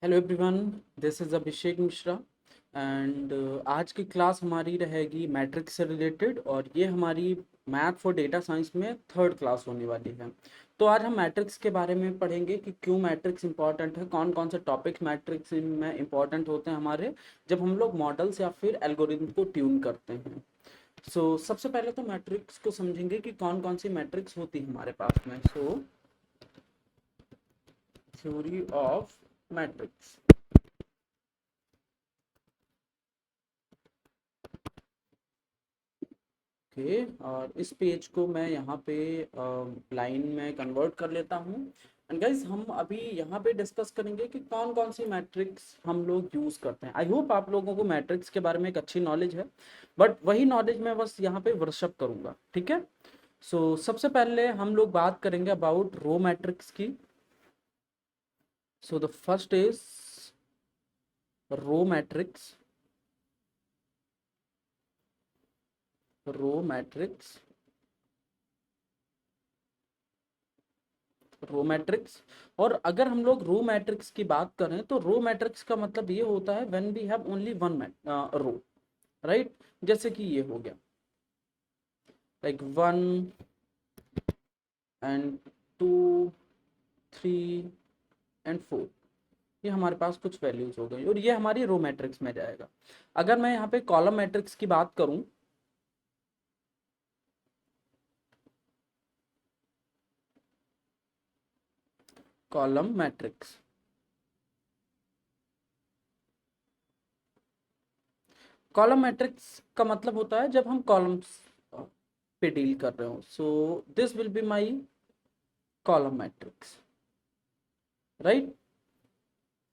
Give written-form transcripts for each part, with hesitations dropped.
Hello everyone, this is Abhishek Mishra and आज की class हमारी रहेगी मैट्रिक्स से रिलेटेड और ये हमारी मैथ फॉर डेटा साइंस में थर्ड क्लास होने वाली है। तो आज हम मैट्रिक्स के बारे में पढ़ेंगे कि क्यों मैट्रिक्स इंपॉर्टेंट है, कौन कौन से टॉपिक्स मैट्रिक्स में इंपॉर्टेंट होते हैं हमारे जब हम लोग मॉडल्स या फिर एल्गोरिथम को ट्यून करते हैं। सबसे पहले तो मैट्रिक्स को समझेंगे कि कौन कौन सी मैट्रिक्स होती है हमारे पास में। Theory of matrix. ओके, और इस पेज को मैं यहाँ पे लाइन में कन्वर्ट कर लेता हूँ। एंड गाइज, हम अभी यहाँ पे डिस्कस करेंगे कि कौन कौन सी मैट्रिक्स हम लोग यूज़ करते हैं। आई होप आप लोगों को मैट्रिक्स के बारे में एक अच्छी नॉलेज है, बट वही नॉलेज मैं बस यहाँ पे वर्कशॉप करूँगा, ठीक है। सबसे पहले हम लोग बात करेंगे अबाउट रो मैट्रिक्स की। The first is row matrix. Row matrix, row matrix. और अगर हम लोग रो मैट्रिक्स की बात करें तो रो मैट्रिक्स का मतलब ये होता है when we have only one row, right. जैसे कि ये हो गया लाइक 1 and 2 3 and 4। ये हमारे पास कुछ वैल्यूज हो गई और ये हमारी रो मैट्रिक्स में जाएगा। अगर मैं यहाँ पे कॉलम मैट्रिक्स की बात करूं, कॉलम मैट्रिक्स, कॉलम मैट्रिक्स का मतलब होता है जब हम कॉलम्स पे डील कर रहे हो। This will be my column matrix, right.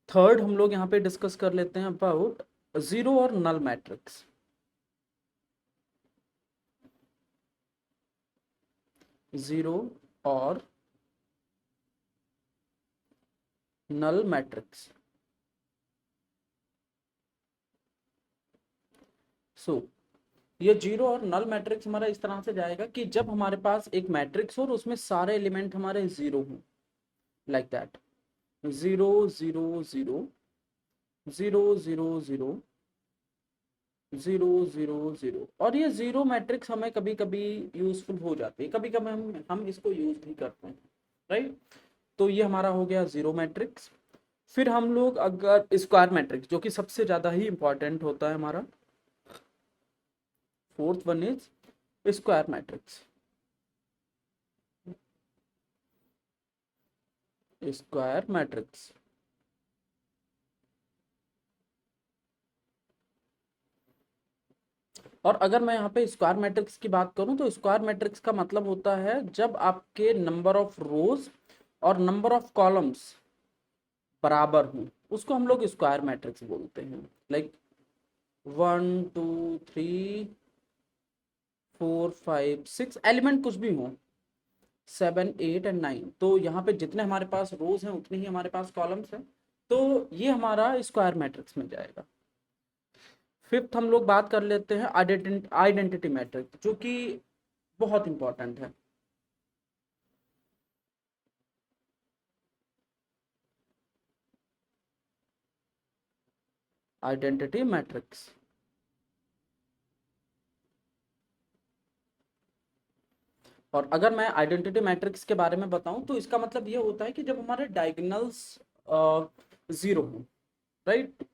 Third हम लोग यहाँ पे डिस्कस कर लेते हैं अबाउट जीरो और नल मैट्रिक्स। जीरो और नल मैट्रिक्स। सो ये जीरो और नल मैट्रिक्स हमारा इस तरह से जाएगा कि जब हमारे पास एक मैट्रिक्स हो और उसमें सारे एलिमेंट हमारे जीरो हों, like that. Zero zero zero, zero zero zero, zero zero zero. और ये जीरो मैट्रिक्स हमें कभी कभी यूजफुल हो जाती है, कभी कभी हम इसको यूज भी करते हैं, राइट। तो ये हमारा हो गया जीरो मैट्रिक्स। फिर हम लोग अगर स्क्वायर मैट्रिक्स, जो कि सबसे ज्यादा ही इंपॉर्टेंट होता है हमारा, fourth one is square matrix. Square matrix. और अगर मैं यहाँ पे स्क्वायर मैट्रिक्स की बात करूँ तो स्क्वायर मैट्रिक्स का मतलब होता है जब आपके नंबर ऑफ रोज और नंबर ऑफ कॉलम्स बराबर हों, उसको हम लोग स्क्वायर मैट्रिक्स बोलते हैं। लाइक 1 2 3 4 5 6 एलिमेंट कुछ भी हो, 7 8 and 9, तो यहाँ पे जितने हमारे पास रोज हैं उतने ही हमारे पास कॉलम्स हैं। तो ये हमारा स्क्वायर मैट्रिक्स में जाएगा। फिफ्थ हम लोग बात कर लेते हैं आइडेंटिटी मैट्रिक्स, जो कि बहुत इंपॉर्टेंट है। Identity matrix. और अगर मैं आइडेंटिटी मैट्रिक्स के बारे में बताऊं तो इसका मतलब ये होता है कि जब हमारे डायगोनल्स जीरो हो, राइट।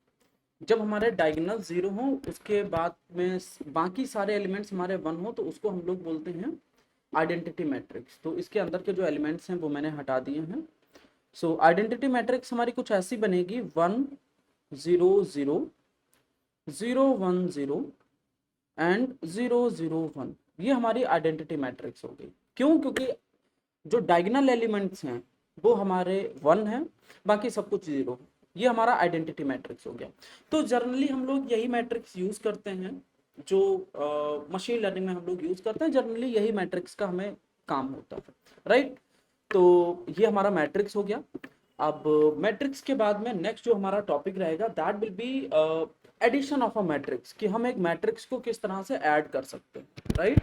जब हमारे डायगोनल जीरो हो उसके बाद में बाकी सारे एलिमेंट्स हमारे वन हो, तो उसको हम लोग बोलते हैं आइडेंटिटी मैट्रिक्स। तो इसके अंदर के जो एलिमेंट्स हैं वो मैंने हटा दिए हैं। आइडेंटिटी मैट्रिक्स हमारी कुछ ऐसी बनेगी 1 0 0 0 1 0 एंड 0 0 1। ये हमारी आइडेंटिटी मैट्रिक्स हो गई। क्यों? क्योंकि जो डायगोनल एलिमेंट्स हैं वो हमारे वन हैं, बाकी सब कुछ जीरो। ये हमारा आइडेंटिटी मैट्रिक्स हो गया। तो जनरली हम लोग यही मैट्रिक्स यूज करते हैं, जो मशीन लर्निंग में हम लोग यूज करते हैं। जनरली यही मैट्रिक्स का हमें काम होता है, राइट। तो ये हमारा मैट्रिक्स हो गया। अब मैट्रिक्स के बाद में नेक्स्ट जो हमारा टॉपिक रहेगा that will be addition of a matrix, कि हम एक मैट्रिक्स को किस तरह से ऐड कर सकते हैं, right.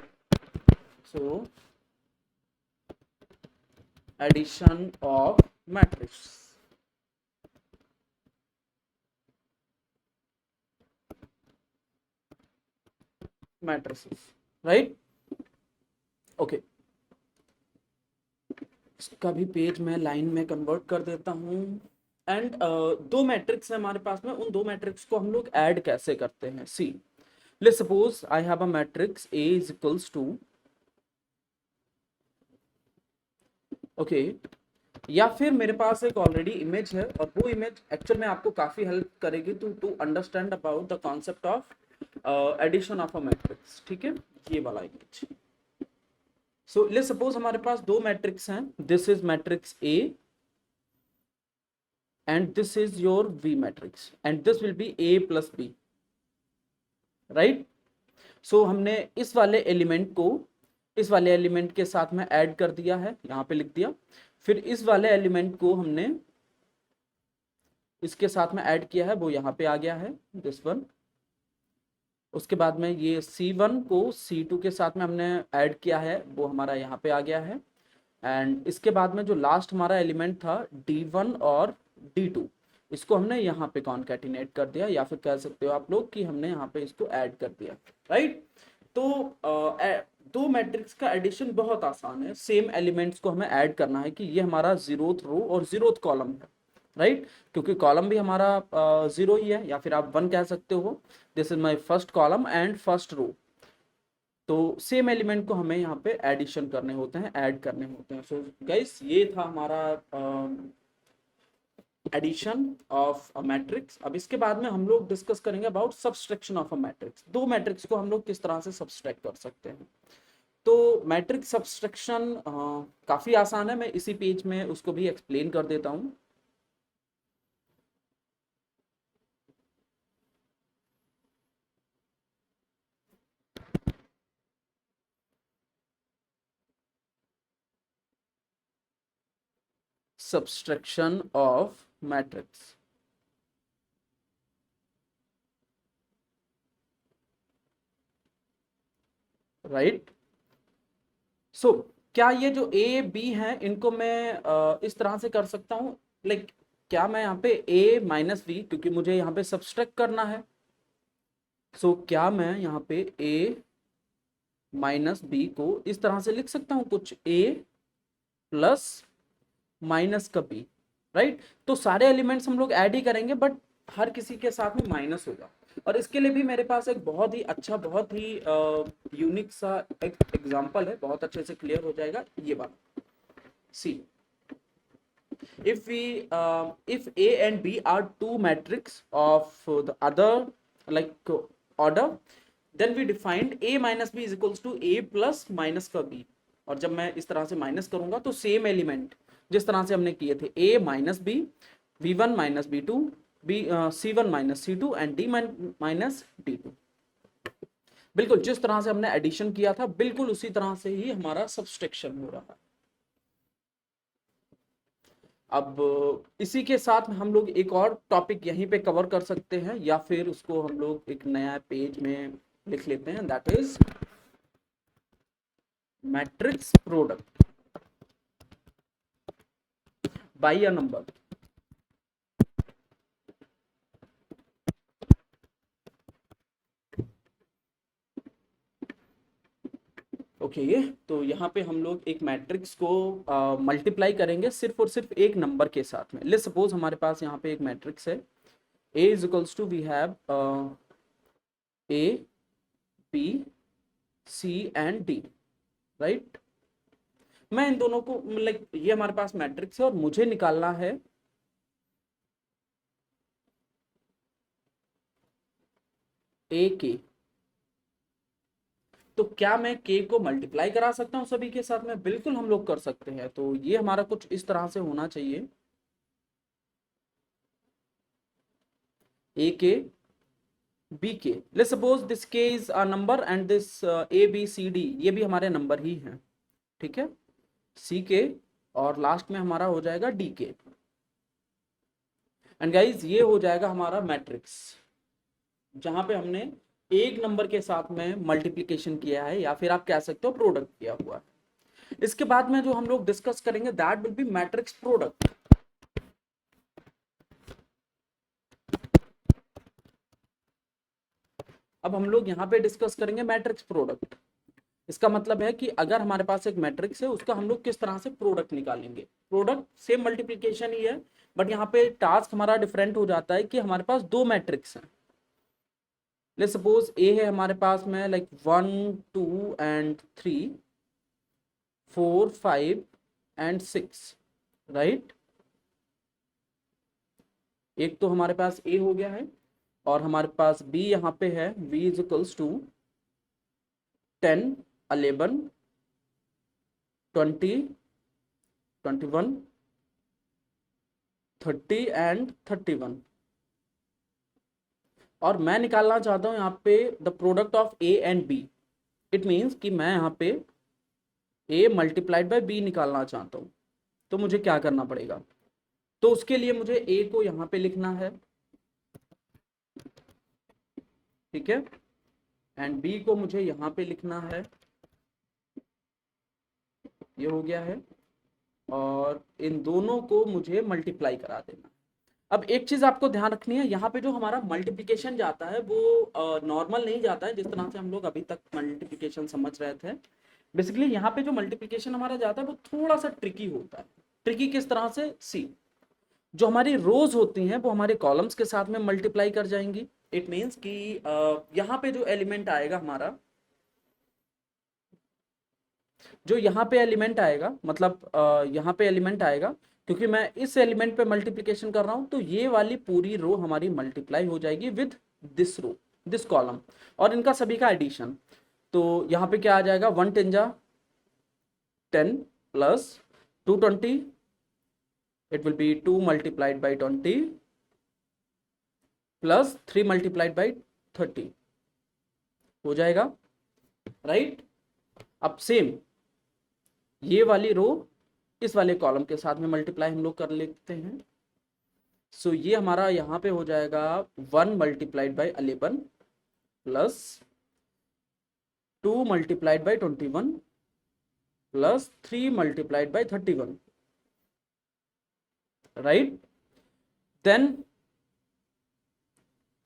So addition of matrix. Matrices, right. Okay, इसका भी पेज मैं लाइन में कन्वर्ट कर देता हूँ। एंड दो मैट्रिक्स है हमारे पास में, उन दो मैट्रिक्स को हम लोग ऐड कैसे करते हैं, see let's suppose I have a matrix A is equals to, okay, या फिर मेरे पास एक ऑलरेडी इमेज है और वो इमेज एक्चुअल में आपको काफी हेल्प करेगी to understand about the concept of addition of a matrix, ठीक है, ये वाला इमेज। सो लेट्स सपोज हमारे पास दो मैट्रिक्स हैं, this is matrix A and this is your V matrix and this will be A plus B, right? So हमने इस वाले एलिमेंट को इस वाले एलिमेंट के साथ में ऐड कर दिया है, यहाँ पे लिख दिया। फिर इस वाले एलिमेंट को हमने इसके साथ में ऐड किया है, वो यहाँ पे आ गया है, दिस वन। उसके बाद में ये C1 को C2 के साथ में हमने ऐड किया है, वो हमारा यहाँ पे आ गया है। एंड इसके बाद में जो लास्ट हमारा एलिमेंट था D1 और D2, इसको हमने यहाँ पे कॉन्कैटिनेट कर दिया, या फिर कह सकते हो आप लोग कि हमने यहाँ पे इसको ऐड कर दिया, राइट। तो दो मैट्रिक्स का एडिशन बहुत आसान है, सेम एलिमेंट्स को हमें ऐड करना है कि ये हमारा 0th रो और 0th कॉलम है, राइट, क्योंकि कॉलम भी हमारा 0 ही है, या फिर आप 1 कह सकते हो, this is my first column and first row. तो सेम एलिमेंट को हमें यहाँ पे एडिशन करने होते हैं, ऐड करने होते हैं। सो गाइस ये था हमारा एडिशन ऑफ अ मैट्रिक्स। अब इसके बाद में हम लोग डिस्कस करेंगे about subtraction of a matrix. दो मैट्रिक्स को हम लोग किस तरह से सब्सट्रैक्ट कर सकते हैं। तो मैट्रिक्स सब्सट्रैक्शन काफी आसान है, मैं इसी पेज में उसको भी एक्सप्लेन कर देता हूँ। Subtraction of matrix, right. So क्या ये जो ए बी है इनको मैं इस तरह से कर सकता हूँ, लाइक क्या मैं यहाँ पे ए माइनस बी, क्योंकि मुझे यहाँ पे सब्सट्रैक्ट करना है, सो क्या मैं यहाँ पे ए माइनस बी को इस तरह से लिख सकता हूँ, कुछ ए प्लस माइनस का बी, राइट। तो सारे एलिमेंट्स हम लोग ऐड ही करेंगे, बट हर किसी के साथ में माइनस होगा। और इसके लिए भी मेरे पास एक बहुत ही अच्छा, बहुत ही यूनिक सा एक एग्जांपल है, बहुत अच्छे से क्लियर हो जाएगा ये बात। सी if A and B are two matrix of the other like order, then we defined A minus B is equals to A plus minus का B। और जब मैं इस तरह से माइनस करूंगा तो सेम एलिमेंट जिस तरह से हमने किए थे A minus b, V1 minus B2, C1 minus C2 and D minus D2, बिल्कुल जिस तरह से हमने एडिशन किया था बिल्कुल उसी तरह से ही हमारा सब्सट्रैक्शन हो रहा है। अब इसी के साथ हम लोग एक और टॉपिक यहीं पे कवर कर सकते हैं, या फिर उसको हम लोग एक नया पेज में लिख लेते हैं, that is matrix product by a number. Okay, तो यहाँ पे हम लोग एक मैट्रिक्स को मल्टीप्लाई करेंगे सिर्फ और सिर्फ एक नंबर के साथ में। लेट्स सपोज हमारे पास यहाँ पे एक मैट्रिक्स है, A is equals to we have A B C and D, right. मैं इन दोनों को लाइक ये हमारे पास मैट्रिक्स है और मुझे निकालना है A के। तो क्या मैं k को मल्टीप्लाई करा सकता हूँ सभी के साथ में? बिल्कुल हम लोग कर सकते हैं। तो ये हमारा कुछ इस तरह से होना चाहिए, a k b k। Let's suppose this k is a number and this a b c d ये भी हमारे नंबर ही हैं, ठीक है, c k और लास्ट में हमारा हो जाएगा d k। एंड गाइज ये हो जाएगा हमारा मैट्रिक्स, जहां पे हमने एक नंबर के साथ में मल्टीप्लीकेशन किया है, या फिर आप कह सकते हो प्रोडक्ट किया हुआ है। इसके बाद में जो हम लोग डिस्कस करेंगे that will B matrix product. अब हम लोग यहाँ पे डिस्कस करेंगे मैट्रिक्स प्रोडक्ट। इसका मतलब है कि अगर हमारे पास एक मैट्रिक्स है उसका हम लोग किस तरह से प्रोडक्ट निकालेंगे। प्रोडक्ट सेम मल्टीप्लिकेशन ही है, बट यहाँ पे टास्क हमारा डिफरेंट हो जाता है कि हमारे पास दो मैट्रिक्स हैं। लेट्स सपोज ए है हमारे पास में लाइक 1 2 एंड 3 4 5 एंड 6, राइट। एक तो हमारे पास ए हो गया है, और हमारे पास बी यहाँ पे है, v is equals to 10 11 20 21 30 and 31। और मैं निकालना चाहता हूं यहाँ पे the product of A and B. It means कि मैं यहाँ पे ए मल्टीप्लाइड बाय बी निकालना चाहता हूँ। तो मुझे क्या करना पड़ेगा, तो उसके लिए मुझे ए को यहाँ पे लिखना है, ठीक है, एंड बी को मुझे यहाँ पे लिखना है, ये हो गया है, और इन दोनों को मुझे मल्टीप्लाई करा देना। अब एक चीज आपको ध्यान रखनी है, यहाँ पे जो हमारा मल्टीप्लिकेशन जाता है वो नॉर्मल नहीं जाता है जिस तरह से हम लोग अभी तक मल्टीप्लिकेशन समझ रहे थे। बेसिकली यहाँ पे जो मल्टीप्लिकेशन हमारा जाता है वो थोड़ा सा ट्रिकी होता है। ट्रिकी किस तरह से, सी जो हमारी रोज होती हैं वो हमारे कॉलम्स के साथ में मल्टीप्लाई कर जाएंगी। इट मीन्स कि यहाँ पे जो एलिमेंट आएगा हमारा, जो यहाँ पे एलिमेंट आएगा, मतलब यहाँ पे एलिमेंट आएगा, क्योंकि मैं इस एलिमेंट पे मल्टीप्लिकेशन कर रहा हूं, तो ये वाली पूरी रो हमारी मल्टीप्लाई हो जाएगी with this row, this column, और इनका सभी का एडिशन। तो यहाँ पे क्या आ जाएगा, 1 10 जा 10 plus 220, it will be 2 multiplied by 20 plus 3 multiplied by 30 हो जाएगा, राइट। अब सेम ये वाली रो इस वाले कॉलम के साथ में मल्टीप्लाई हम लोग कर लेते हैं। सो ये हमारा यहाँ पे हो जाएगा 1 multiplied by 11 plus 2 multiplied by 21 plus 3 multiplied by 31, right. Then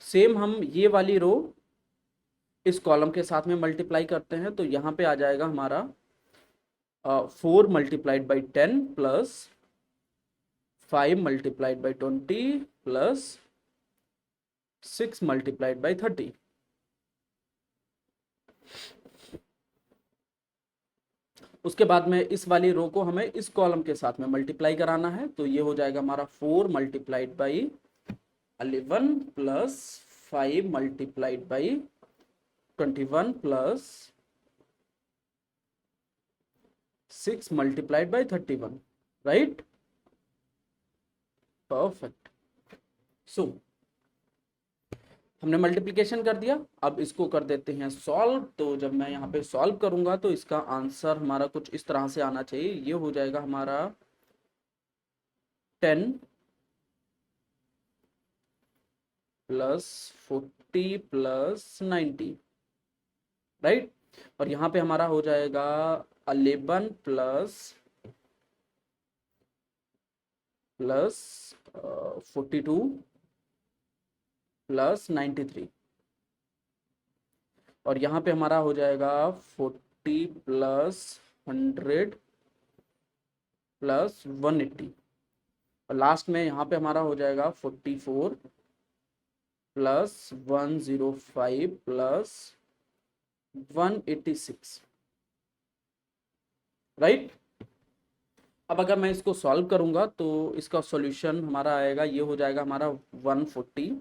same हम ये वाली रो इस कॉलम के साथ में मल्टीप्लाई करते हैं, तो यहाँ पे आ जाएगा हमारा 4 multiplied by 10 plus 5 multiplied by 20 plus 6 multiplied by 30। उसके बाद में इस वाली रो को हमें इस कॉलम के साथ में मल्टीप्लाई कराना है, तो ये हो जाएगा हमारा 4 multiplied by 11 plus 5 multiplied by 21 plus 6 multiplied by 31, right. Perfect. So हमने मल्टीप्लिकेशन कर दिया, अब इसको कर देते हैं सॉल्व। तो जब मैं यहाँ पे सॉल्व करूंगा तो इसका आंसर हमारा कुछ इस तरह से आना चाहिए। ये हो जाएगा हमारा 10 प्लस 40 प्लस 90, राइट। और यहाँ पे हमारा हो जाएगा 11 प्लस 42 प्लस 93, और यहाँ पे हमारा हो जाएगा 40 प्लस 100 प्लस 180, और लास्ट में यहाँ पे हमारा हो जाएगा 44 प्लस 105 प्लस 186, राइट। अब अगर मैं इसको सॉल्व करूंगा तो इसका सॉल्यूशन हमारा आएगा, ये हो जाएगा हमारा 140,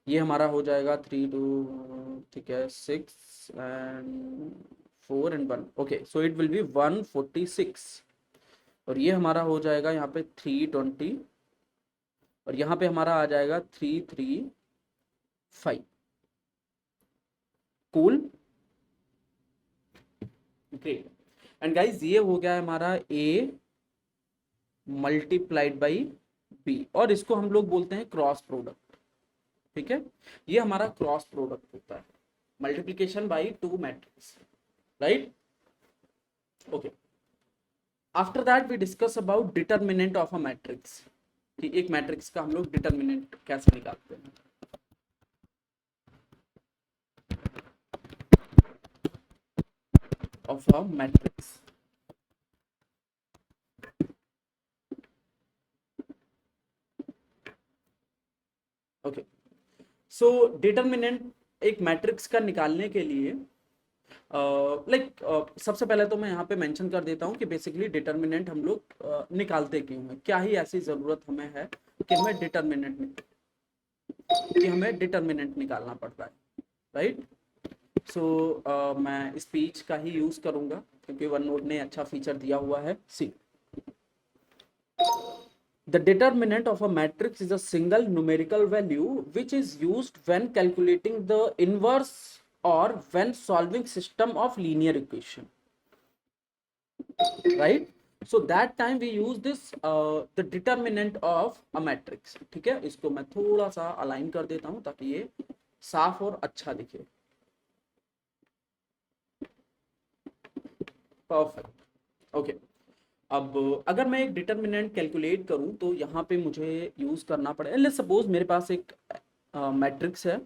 ये हमारा हो जाएगा 3 2, ठीक है, 6 and 4 and 1, okay, so it will B 146, और ये हमारा हो जाएगा यहाँ पे 320, और यहाँ पे हमारा आ जाएगा 335। Cool, great. एंड गाइज ये हो गया है हमारा a मल्टीप्लाइड बाई b, और इसको हम लोग बोलते हैं क्रॉस प्रोडक्ट, ठीक है। ये हमारा क्रॉस प्रोडक्ट होता है, multiplication by two matrix, right. Okay, after that we discuss about determinant of a matrix, कि एक मैट्रिक्स का हम लोग डिटर्मिनेंट कैसे निकालते हैं। of a matrix. Okay, so determinant एक मैट्रिक्स का निकालने के लिए सबसे पहले तो मैं यहाँ पे मेंशन कर देता हूँ कि बेसिकली डिटर्मिनेंट हम लोग निकालते क्यों हैं, क्या ही ऐसी ज़रूरत हमें है कि हमें डिटर्मिनेंट निकालना पड़ता है, राइट। सो मैं स्पीच का ही यूज़ करूँगा क्योंकि वन नोट ने अच्छा फीचर दिया हुआ है। सी, the determinant of a matrix is a single numerical value which is used when calculating the inverse or when solving system of linear equation, right? So that time we use this the determinant of a matrix. ठीक है, इसको मैं थोड़ा सा align कर देता हूं ताकि ये साफ और अच्छा दिखे। Perfect, okay. अब अगर मैं एक डिटर्मिनेंट कैलकुलेट करूं तो यहाँ पे मुझे यूज करना पड़ेगा। लेट्स सपोज मेरे पास एक मैट्रिक्स है,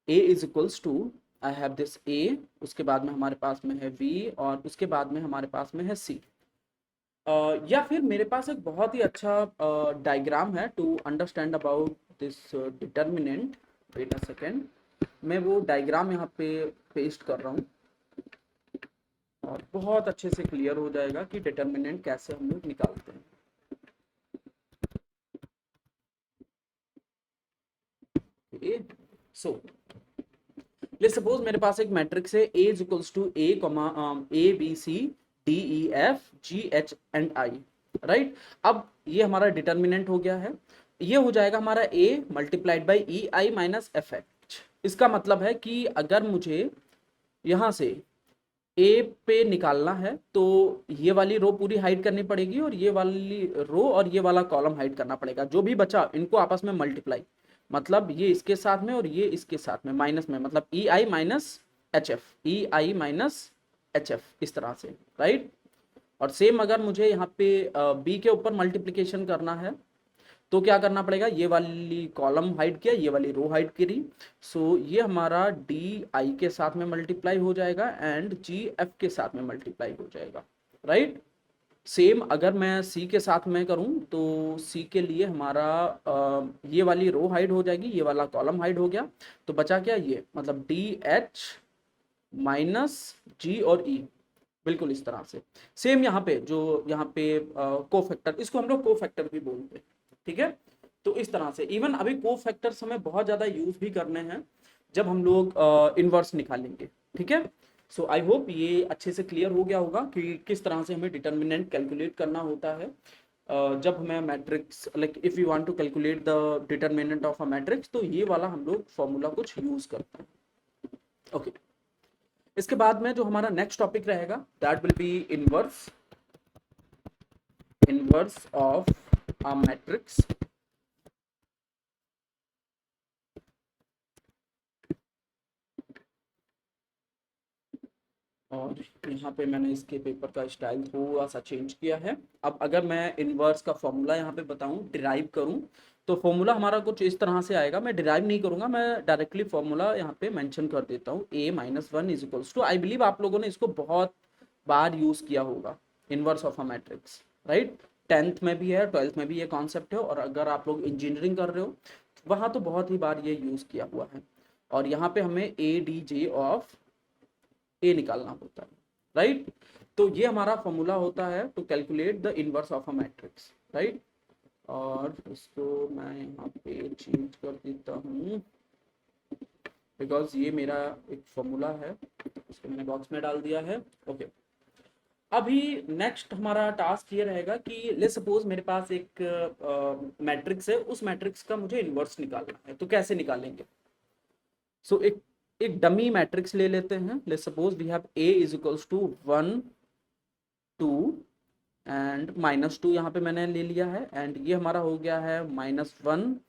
A is equals to, I have this A, उसके बाद में हमारे पास में है V और उसके बाद में हमारे पास में है C। या फिर मेरे पास एक बहुत ही अच्छा डायग्राम है to understand about this determinant. Wait a second, मैं वो डायग्राम यहाँ पे पेस्ट कर रहा हूँ और बहुत अच्छे से क्लियर हो जाएगा कि डिटर्मिनेंट कैसे हम लोग निकालते हैं। सो लेट्स सपोज मेरे पास एक मैट्रिक्स है A is equals to A, A B C D E F G H and I, right. अब ये हमारा डिटर्मिनेंट हो गया है, ये हो जाएगा हमारा A multiplied by E I minus F H. इसका मतलब है कि अगर मुझे यहाँ से A पे निकालना है तो ये वाली रो पूरी हाइड करनी पड़ेगी और ये वाली रो और ये वाला कॉलम हाइड करना पड़ेगा। जो भी बचा इनको आपस में मल्टीप्लाई, मतलब ये इसके साथ में और ये इसके साथ में माइनस में, मतलब ई आई माइनस एच एफ, ई आई माइनस एच एफ, इस तरह से, राइट। और सेम अगर मुझे यहाँ पे बी के ऊपर मल्टीप्लिकेशन करना है तो क्या करना पड़ेगा, ये वाली कॉलम हाइड किया, ये वाली रो हाइड करी। सो ये हमारा डी आई के साथ में मल्टीप्लाई हो जाएगा एंड जी एफ के साथ में मल्टीप्लाई हो जाएगा, राइट। सेम अगर मैं सी के साथ में करूं तो सी के लिए हमारा ये वाली रो हाइड हो जाएगी, ये वाला कॉलम हाइड हो गया, तो बचा क्या, ये मतलब डी एच माइनस जी और ई, बिल्कुल इस तरह से। सेम यहाँ पे जो यहाँ पे कोफैक्टर, इसको हम लोग कोफैक्टर भी बोलते हैं, ठीक है। तो इस तरह से इवन अभी कोफैक्टर्स हमें बहुत ज़्यादा यूज भी करने हैं जब हम लोग इनवर्स निकालेंगे, ठीक है। सो आई होप ये अच्छे से क्लियर हो गया होगा कि किस तरह से हमें डिटर्मिनेंट कैलकुलेट करना होता है जब हमें matrix, like if you want to calculate the determinant of a matrix, तो ये वाला हम लोग फॉर्मूला कुछ यूज करते हैं। ओके, इसके बाद में जो हमारा नेक्स्ट टॉपिक रहेगा that will B inverse of a matrix. और यहाँ पे मैंने इसके पेपर का स्टाइल थोड़ा सा चेंज किया है। अब अगर मैं इनवर्स का फॉर्मूला यहाँ पे बताऊँ, डिराइव करूँ, तो फॉर्मूला हमारा कुछ इस तरह से आएगा। मैं डिराइव नहीं करूँगा, मैं डायरेक्टली फॉर्मूला यहाँ पे मेंशन कर देता हूँ। A minus one is equals to, I believe आप लोगों ने इसको बहुत बार यूज़ किया होगा, inverse of a matrix, right. 10th में भी है, 12th में भी ये कॉन्सेप्ट है, और अगर आप लोग इंजीनियरिंग कर रहे हो वहाँ तो बहुत ही बार ये यूज़ किया हुआ है। और यहाँ पे हमें ए डी जे ऑफ ए निकालना होता है, राइट। तो ये हमारा फॉर्मूला होता है to calculate the inverse of a matrix, right. और इसको मैं यहाँ पे चेंज कर देता हूँ बिकॉज ये मेरा एक फॉर्मूला है, इसको मैंने बॉक्स में डाल दिया है। ओके, अभी नेक्स्ट हमारा टास्क ये रहेगा कि लेट्स सपोज मेरे पास एक मैट्रिक्स है, उस मैट्रिक्स का मुझे इनवर्स निकालना है, तो कैसे निकालेंगे। सो एक डमी मैट्रिक्स ले लेते हैं। Let's suppose we have A is equals to 1 2 and minus 2 यहाँ पे मैंने ले लिया है, एंड ये हमारा हो गया है -1,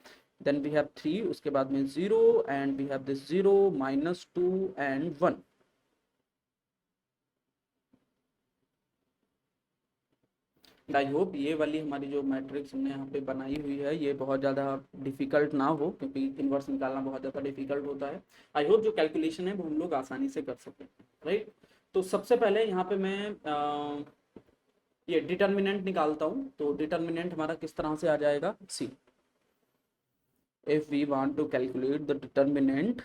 देन वी हैव 3, उसके बाद में 0 and we have this 0 -2 and 1। I hope ये वाली हमारी जो मैट्रिक्स हमने यहाँ पे बनाई हुई है ये बहुत ज़्यादा डिफिकल्ट ना हो, क्योंकि इन्वर्स निकालना बहुत ज़्यादा डिफिकल्ट होता है। आई होप जो कैलकुलेशन है वो हम लोग आसानी से कर सकें, राइट। तो सबसे पहले यहाँ पे मैं ये डिटर्मिनेंट निकालता हूँ। तो डिटर्मिनेंट हमारा किस तरह से आ जाएगा, see if we want to calculate the determinant,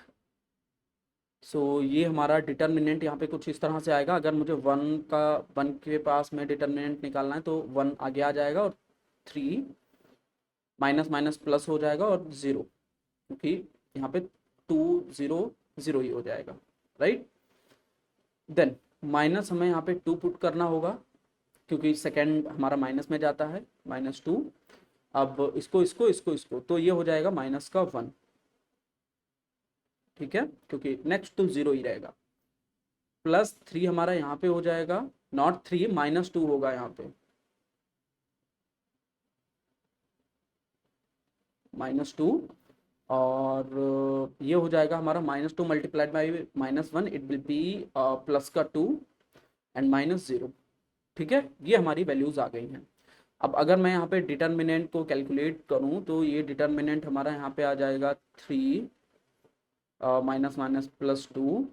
so ये हमारा डिटर्मिनेंट यहाँ पे कुछ इस तरह से आएगा। अगर मुझे वन के पास में डिटर्मिनेंट निकालना है तो वन आगे आ जाएगा और थ्री माइनस माइनस प्लस हो जाएगा और ज़ीरो, क्योंकि यहाँ पे टू ज़ीरो ज़ीरो ही हो जाएगा, राइट। देन माइनस हमें यहाँ पे टू पुट करना होगा, क्योंकि सेकेंड हमारा माइनस में जाता है, -2। अब इसको तो ये हो जाएगा माइनस का 1, ठीक है, क्योंकि नेक्स्ट तो ज़ीरो ही रहेगा। +3 हमारा यहाँ पे हो जाएगा, नॉट 3 -2 होगा यहाँ पे, -2। और ये हो जाएगा हमारा -2 multiplied by -1, it will B plus का 2 एंड -0, ठीक है। ये हमारी वैल्यूज आ गई हैं। अब अगर मैं यहाँ पे डिटर्मिनेंट को कैलकुलेट करूँ तो ये डिटर्मिनेंट हमारा यहाँ पे आ जाएगा 3 माइनस माइनस +2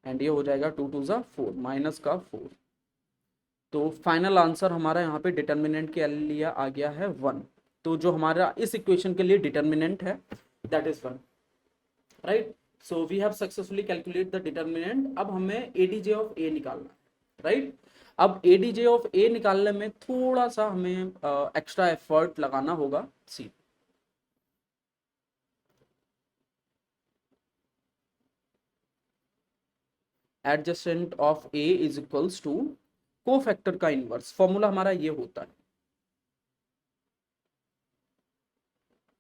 एंड ये हो जाएगा 2 2 ज़ा 4, माइनस का 4। तो फाइनल आंसर हमारा यहाँ पे डिटर्मिनेंट के लिए आ गया है 1। तो जो हमारा इस इक्वेशन के लिए डिटर्मिनेंट है that is 1, right. So we have successfully calculate the determinant. अब हमें एडीजे ऑफ ए निकालना है, राइट। अब एडीजे ऑफ ए निकालने में थोड़ा सा हमें एक्स्ट्रा एफर्ट लगाना होगा। See adjacent of A is equals to cofactor का इनवर्स। फॉर्मूला हमारा ये होता है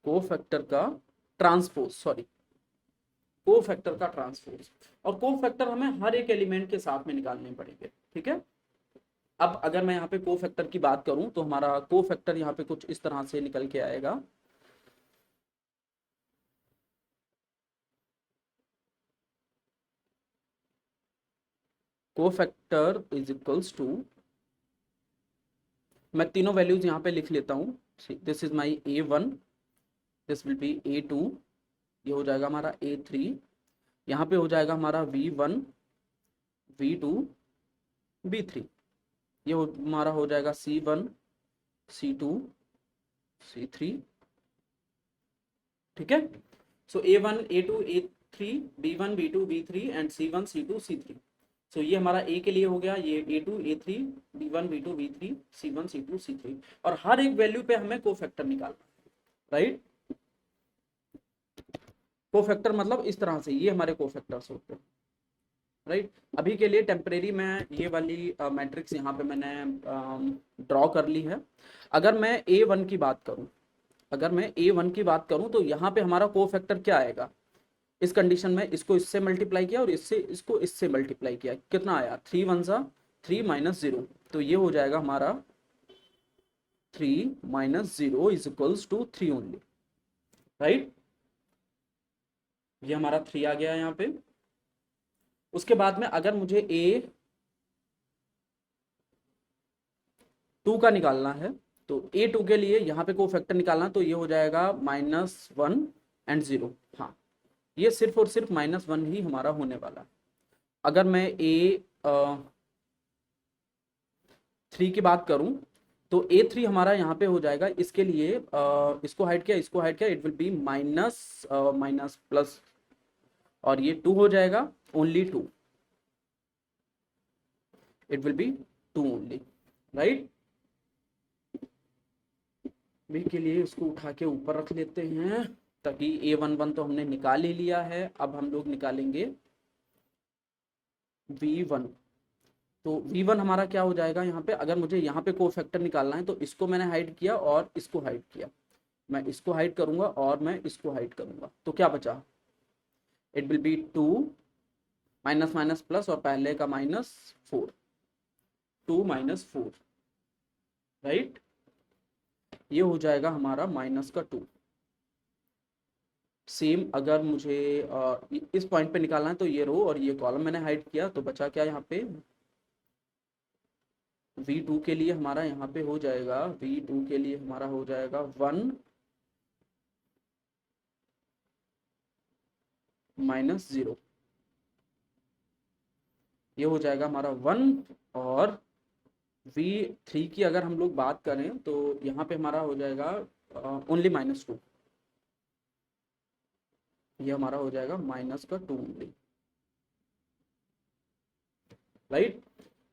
कोफैक्टर का ट्रांसपोज, सॉरी कोफैक्टर का ट्रांसपोज। और कोफैक्टर हमें हर एक एलिमेंट के साथ में निकालने पड़ेंगे, ठीक है। अब अगर मैं यहाँ पे कोफैक्टर की बात करूं तो हमारा कोफैक्टर यहाँ पे कुछ इस तरह से निकल के आएगा। कोफैक्टर इज इक्वल्स टू, मैं तीनों वैल्यूज यहाँ पे लिख लेता हूँ। This is my A1, this will be A2, ये हो जाएगा हमारा A3, यहाँ पे हो जाएगा हमारा V1 V2 V3, ये हमारा हो जाएगा C1 C2 C3, ठीक है। सो A1 A2 A3 B1 B2 B3 and C1 C2 C3। सो ये हमारा ए के लिए हो गया, ये A2 A3 B1 B2 B3 C1 C2 C3। और हर एक वैल्यू पे हमें कोफैक्टर निकालना है, राइट। कोफैक्टर मतलब इस तरह से ये हमारे कोफैक्टर्स होते हैं, राइट। अभी के लिए टेम्परेरी मैं ये वाली मैट्रिक्स यहाँ पे मैंने ड्रॉ कर ली है। अगर मैं A1 की बात करूँ, अगर मैं A1 की बात करूँ तो यहाँ पे हमारा कोफैक्टर क्या आएगा। इस कंडीशन में इसको इससे मल्टीप्लाई किया और इसको इससे मल्टीप्लाई किया, कितना आया 3 1 सा 3 -0। तो ये हो जाएगा हमारा 3 -0 is equals to 3 only, right. ये हमारा 3 आ गया यहाँ पे। उसके बाद में अगर मुझे A2 का निकालना है तो A2 के लिए यहाँ पे कोफैक्टर निकालना, तो ये हो जाएगा -1 एंड 0। हाँ, ये सिर्फ और सिर्फ -1 ही हमारा होने वाला है। अगर मैं A3 की बात करूं तो A3 हमारा यहाँ पे हो जाएगा, इसके लिए इसको हाइड किया इसको हाइड किया, it will be minus minus plus, और ये 2 हो जाएगा, only 2, it will be 2 only, right. B के लिए इसको उठा के ऊपर रख लेते हैं, ताकि A11 तो हमने निकाल ही लिया है। अब हम लोग निकालेंगे V1। तो V1 हमारा क्या हो जाएगा यहाँ पे, अगर मुझे यहाँ पे कोफैक्टर निकालना है तो इसको मैंने हाइड किया और इसको हाइड किया, मैं इसको हाइड करूंगा और मैं इसको हाइड करूंगा, तो क्या बचा, it will be 2 minus minus plus और पहले का -4, 2 -4, राइट। ये हो जाएगा हमारा -2। सेम अगर मुझे इस पॉइंट पे निकालना है तो ये रो और ये कॉलम मैंने हाइड किया, तो बचा क्या यहाँ पे V2 के लिए हमारा यहाँ पे हो जाएगा, V2 के लिए हमारा हो जाएगा 1 माइनस 0, ये हो जाएगा हमारा 1। और V3 की अगर हम लोग बात करें तो यहाँ पे हमारा हो जाएगा ओनली -2, ये हमारा हो जाएगा -2 ओनली, राइट।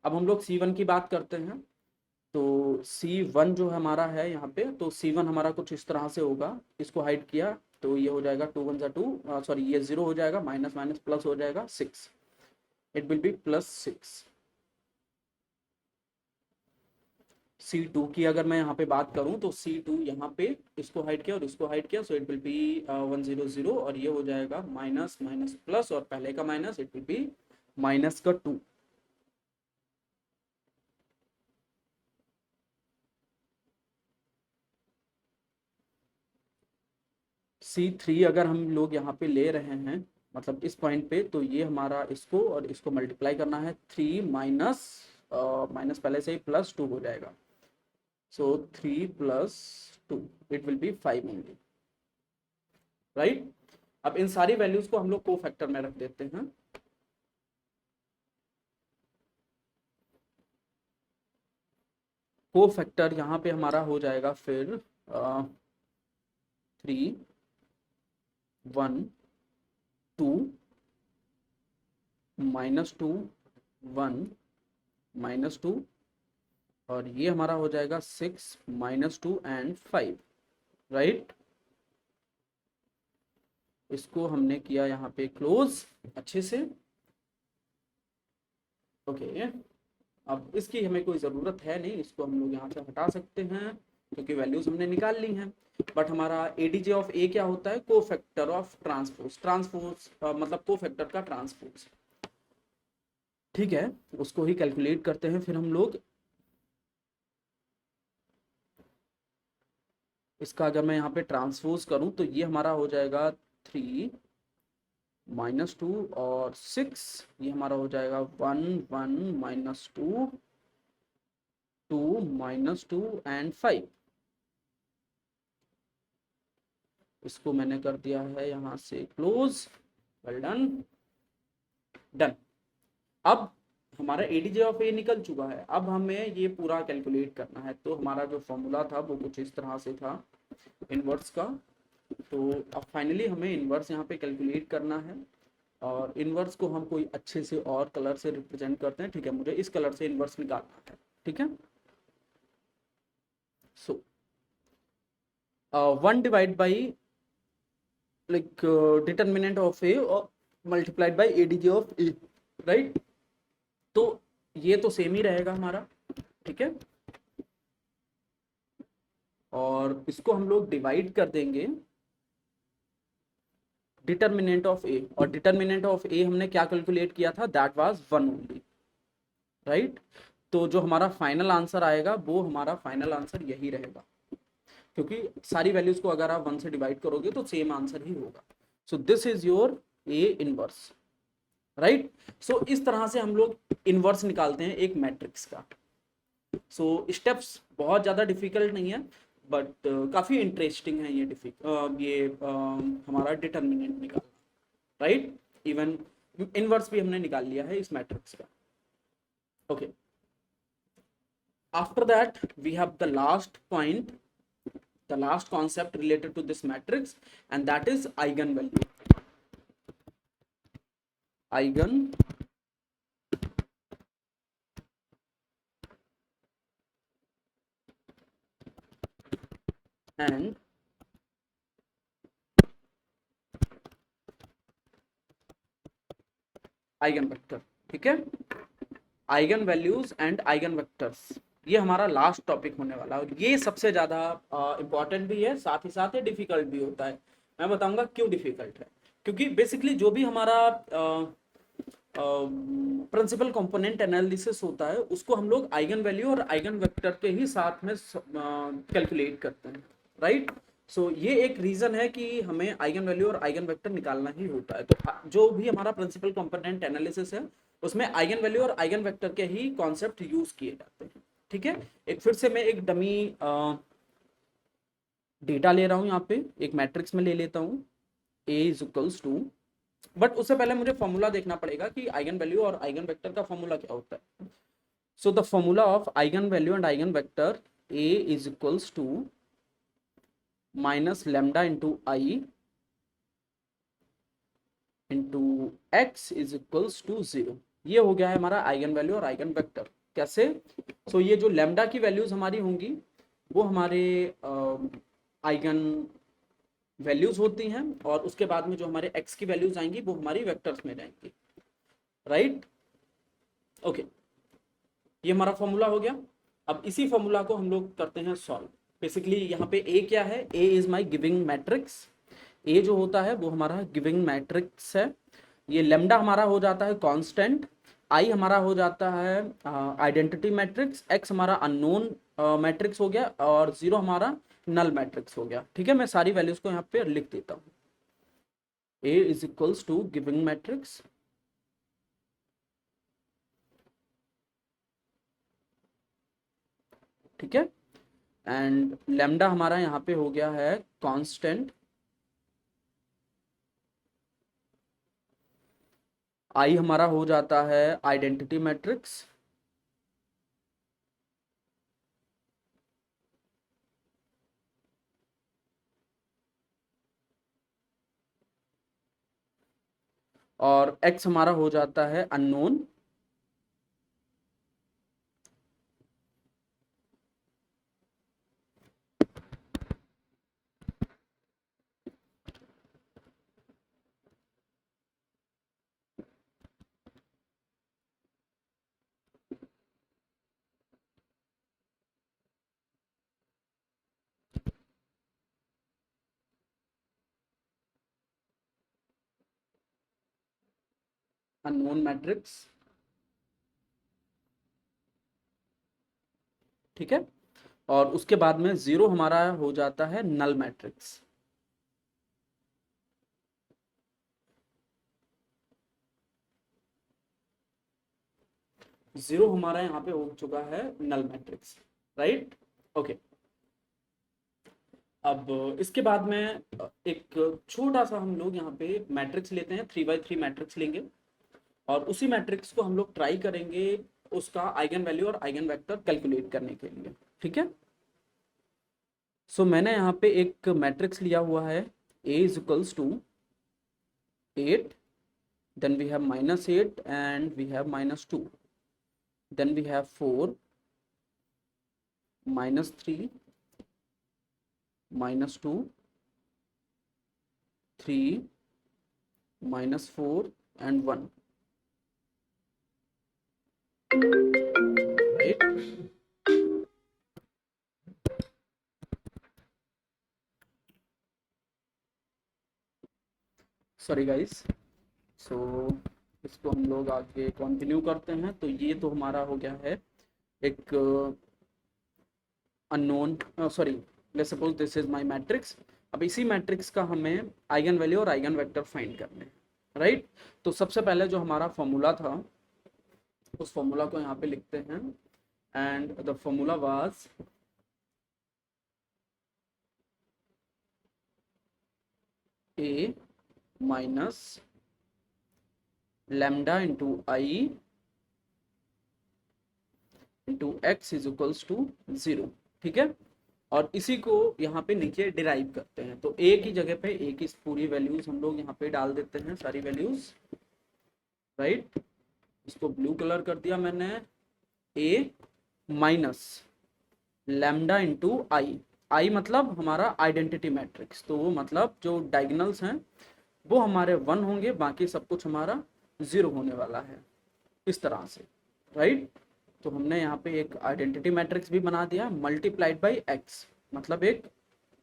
अब हम लोग C1 की बात करते हैं। तो C1 जो हमारा है यहाँ पे, तो C1 हमारा कुछ इस तरह से होगा, इसको हाइड किया तो ये हो जाएगा 2 1 2, सॉरी ये 0 हो जाएगा, माइनस माइनस प्लस हो जाएगा 6, इट विल बी +6। C2 की अगर मैं यहाँ पे बात करूँ तो C2 यहाँ पे इसको हाइड किया और इसको हाइड किया, सो इट विल बी 1 0 0, और ये हो जाएगा माइनस माइनस प्लस, और पहले का minus, it will be -2। C3 अगर हम लोग यहाँ पे ले रहे हैं, मतलब इस पॉइंट पे, तो ये हमारा इसको और इसको मल्टीप्लाई करना है, 3 माइनस माइनस पहले से ही +2 हो जाएगा, सो 3 + 2 it will B 5 only, right. अब इन सारी वैल्यूज को हम लोग को फैक्टर में रख देते हैं। को फैक्टर यहाँ पे हमारा हो जाएगा फिर 3 1 2 -2 1 -2, और ये हमारा हो जाएगा 6 -2 एंड 5, राइट। इसको हमने किया यहाँ पे क्लोज अच्छे से, ओके। अब इसकी हमें कोई ज़रूरत है नहीं, इसको हम लोग यहाँ से हटा सकते हैं क्योंकि वैल्यूज हमने निकाल ली हैं। बट हमारा एडीजे ऑफ ए क्या होता है, कोफैक्टर ऑफ ट्रांसपोज, ट्रांसपोज मतलब कोफैक्टर का ट्रांसपोज, ठीक है। उसको ही कैलकुलेट करते हैं फिर हम लोग। इसका अगर मैं यहाँ पे ट्रांसपोज करूँ तो ये हमारा हो जाएगा 3 -2 और 6, ये हमारा हो जाएगा 1 1 -2 2 -2 एंड 5। इसको मैंने कर दिया है यहाँ से क्लोज, वेल डन, डन। अब हमारा एडीजे ऑफ ए निकल चुका है, अब हमें ये पूरा कैलकुलेट करना है। तो हमारा जो फॉर्मूला था वो कुछ इस तरह से था इनवर्स का। तो अब फाइनली हमें इनवर्स यहाँ पे कैलकुलेट करना है, और इनवर्स को हम कोई अच्छे से और कलर से रिप्रेजेंट करते हैं, ठीक है। मुझे इस कलर से इनवर्स निकालना है, ठीक है। So 1 divide by like determinant of A और multiplied by ADJ of A, right. तो ये तो सेम ही रहेगा हमारा, ठीक है। और इसको हम लोग डिवाइड कर देंगे डिटर्मिनेंट ऑफ ए, और डिटर्मिनेंट ऑफ ए हमने क्या कैलकुलेट किया था, दैट वाज 1 ओनली, राइट। तो जो हमारा फाइनल आंसर आएगा वो हमारा फाइनल आंसर यही रहेगा, क्योंकि सारी वैल्यूज को अगर आप 1 से डिवाइड करोगे तो सेम आंसर ही होगा। So this is your A inverse, right. सो इस तरह से हम लोग इनवर्स निकालते हैं एक मैट्रिक्स का। सो स्टेप्स बहुत ज़्यादा डिफिकल्ट नहीं है, बट काफ़ी इंटरेस्टिंग है ये हमारा डिटर्मिनेंट निकालना, राइट। इवन इनवर्स भी हमने निकाल लिया है इस मैट्रिक्स का, okay. After that we have the last point, the last concept related to this matrix, and that is eigen value. Eigen and eigen vector, ठीक है। Eigen values and eigen vectors, ये हमारा लास्ट टॉपिक होने वाला है, और ये सबसे ज़्यादा इम्पॉर्टेंट भी है, साथ ही साथ ये डिफिकल्ट भी होता है। मैं बताऊंगा क्यों डिफिकल्ट है, क्योंकि बेसिकली जो भी हमारा प्रिंसिपल कंपोनेंट एनालिसिस होता है उसको हम लोग आइगन वैल्यू और आइगन वेक्टर के ही साथ में कैलकुलेट करते हैं, राइट। सो ये एक रीज़न है कि हमें आइगन वैल्यू और आइगन वेक्टर निकालना ही होता है। तो जो भी हमारा प्रिंसिपल कंपोनेंट एनालिसिस है उसमें आइगन वैल्यू और आइगन वेक्टर के ही कॉन्सेप्ट यूज किए जाते हैं, ठीक है, एक फिर से मैं एक डमी डेटा ले रहा हूँ, यहाँ पे एक मैट्रिक्स में ले लेता हूँ a is equals to, but उससे पहले मुझे फॉर्मूला देखना पड़ेगा कि आइगन वैल्यू और आइगन वेक्टर का फॉर्मूला क्या होता है। So the formula of eigen value and eigen vector a is equals to minus lambda into I into x is equals to 0। ये हो गया है हमारा आइगन वैल्यू और आइगन वेक्टर। कैसे? सो ये जो लेमडा की वैल्यूज हमारी होंगी वो हमारे आइगन वैल्यूज होती हैं, और उसके बाद में जो हमारे एक्स की वैल्यूज आएंगी वो हमारी वेक्टर्स में जाएंगी, राइट? ओके, ये हमारा फॉर्मूला हो गया। अब इसी फॉर्मूला को हम लोग करते हैं सॉल्व। बेसिकली यहाँ पे ए क्या है? ए इज माई गिविंग मैट्रिक्स। ए जो होता है वो हमारा गिविंग मैट्रिक्स है। ये लेमडा हमारा हो जाता है कांस्टेंट, आई हमारा हो जाता है आइडेंटिटी मैट्रिक्स, एक्स हमारा अननोन मैट्रिक्स हो गया, और 0 हमारा नल मैट्रिक्स हो गया। ठीक है, मैं सारी वैल्यूज को यहाँ पे लिख देता हूँ। A is equals to giving matrix, ठीक है, एंड लेमडा हमारा यहाँ पे हो गया है कांस्टेंट, आई हमारा हो जाता है आइडेंटिटी मैट्रिक्स, और एक्स हमारा हो जाता है अननोन, अननोन मैट्रिक्स, ठीक है, और उसके बाद में 0 हमारा हो जाता है नल मैट्रिक्स। जीरो हमारा यहाँ पे हो चुका है नल मैट्रिक्स, राइट? ओके, अब इसके बाद में एक छोटा सा हम लोग यहाँ पे मैट्रिक्स लेते हैं, 3x3 मैट्रिक्स लेंगे, और उसी मैट्रिक्स को हम लोग ट्राई करेंगे उसका आइगन वैल्यू और आइगन वेक्टर कैलकुलेट करने के लिए। ठीक है, सो मैंने यहाँ पे एक मैट्रिक्स लिया हुआ है, a is equals to 8, then we have -8 and we have -2, then we have 4, -3, -2, 3, -4 and 1, right? Sorry guys, सो इसको हम लोग आगे कंटिन्यू करते हैं। तो ये तो हमारा हो गया है एक unknown, sorry, let's suppose this is my matrix. अब इसी मैट्रिक्स का हमें आइगन वैल्यू और आइगन वेक्टर फाइंड करने हैं, राइट? तो सबसे पहले जो हमारा फॉर्मूला था उस फॉर्मूला को यहाँ पे लिखते हैं, and the formula was A minus lambda into I into x is equals to 0। ठीक है, और इसी को यहाँ पे नीचे डिराइव करते हैं। तो ए की जगह पे ए की पूरी वैल्यूज हम लोग यहाँ पे डाल देते हैं, सारी वैल्यूज, राइट? इसको ब्लू कलर कर दिया मैंने, ए माइनस लैम्डा इंटू आई, आई मतलब हमारा आइडेंटिटी मैट्रिक्स, तो वो मतलब जो डायगोनल्स हैं वो हमारे 1 होंगे, बाकी सब कुछ हमारा 0 होने वाला है, इस तरह से, राइट? तो हमने यहाँ पे एक आइडेंटिटी मैट्रिक्स भी बना दिया, मल्टीप्लाइड बाई एक्स, मतलब एक